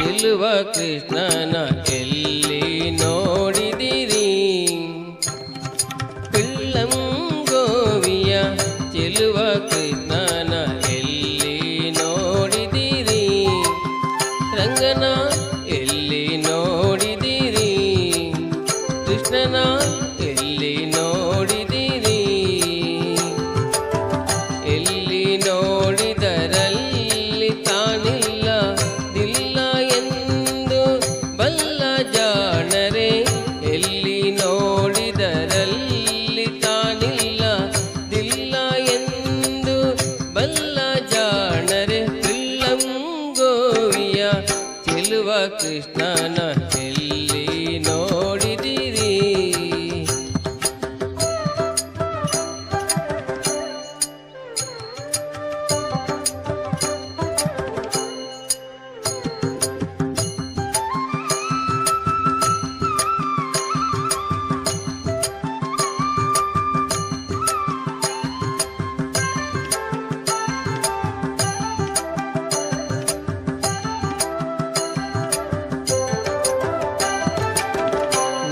ಚೆಲುವ ಕೃಷ್ಣನ ಎಲ್ಲಿ ನೋಡಿದಿರಿ? ಪಿಳ್ಳಂಗೋವಿಯ ಚೆಲುವ ಕೃಷ್ಣನ ಎಲ್ಲಿ ನೋಡಿದಿರಿ? ರಂಗನ ಎಲ್ಲಿ ನೋಡಿದಿರಿ? ಕೃಷ್ಣನ ಎಲ್ಲಿ ನೋಡಿದಿರಿ? ಎಲ್ಲಿ ನೋಡಿದರಲ್ಲಿ ತಾನಿಲ್ಲ ದಿಲ್ಲ ಎಂದು ಬಲ್ಲ ಜಾಣರೆ. ಎಲ್ಲಿ ನೋಡಿದರಲ್ಲಿ ತಾನಿಲ್ಲ ದಿಲ್ಲ ಎಂದು ಬಲ್ಲ ಜಾಣರೆ. ಪಿಳ್ಳಂಗೋವಿಯ ಚೆಲುವ ಕೃಷ್ಣನ ಎಲ್ಲಿ ನೋಡಿದಿರಿ?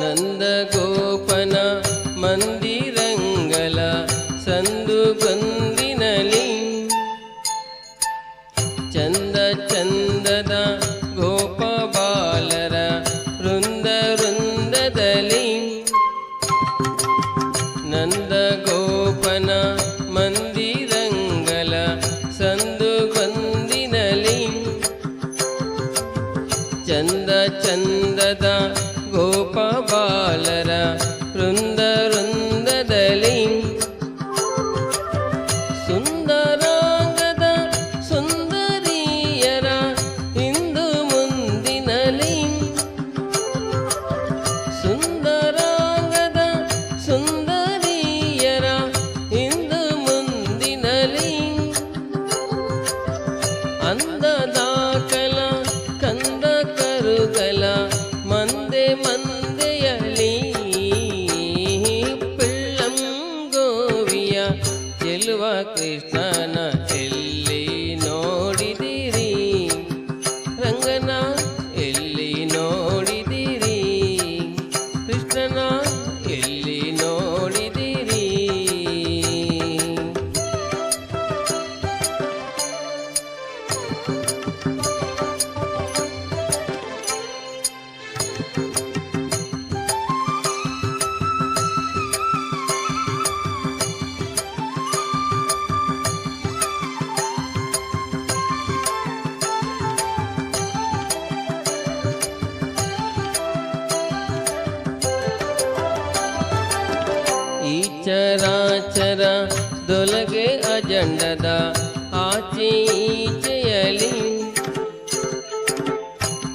ನಂದಗೋಪನ ಮಂದಿರಂಗಲ ಸಂದುಗೊಂದಿನಲಿ ಚಂದ ಚಂದದ ಗೋಪ ಬಾಲರ ವೃಂದ ವೃಂದದಲ್ಲಿ. ನಂದಗೋಪನ ಮಂದಿರಂಗಲ ಸಂದುಗೊಂದಿನಲಿ ಚಂದ ಚಂದದ ಗೋಪ ಬಾಲರ ವೃಂದ ವೃಂದದಲ್ಲಿ. ಸುಂದರಾಂಗದ ಸುಂದರಿಯರ ಇಂದು ಮುಂದಿನಲಿ. ಸುಂದರಾಂಗದ ಸುಂದರಿಯರ ಇಂದು ಮುಂದಿನಲಿ. ಅಂದದ ಕಲ ಕಂದ ಕರುಗಲ ಮಂದೆ ಮಂದೆಯಲಿ. ಪಿಳ್ಳಂಗೋವಿಯ ಚೆಲುವ ಕೃಷ್ಣನ ಎಲ್ಲಿ ನೋಡಿದಿರಿ? ರಂಗನ ಎಲ್ಲಿ ನೋಡಿದಿರಿ? ಕೃಷ್ಣನ ಎಲ್ಲಿ ನೋಡಿದಿರಿ? ಈ ಚರಾಚರ ದೊಲಗೆ ಅಜಂಡದ ಆಚೆ ಈಚೆಯಲಿ.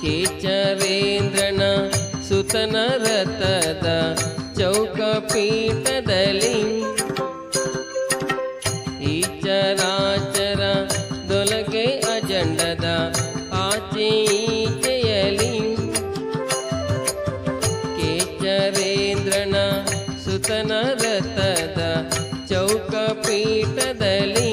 ಕೇಚರೇಂದ್ರನ ಸುತನ ರಥದ ಚೌಕಪೀಠದಲ್ಲಿ. ಈ ಚರಾಚರ ದೊಲಗೆ ಅಜಂಡದ ಆಚೆ ಈಚೆಯಲಿ. ಕೇಚರೇಂದ್ರನ ಸುತನ ರಥದ ಚೌಕಪೀಠದಲ್ಲಿ.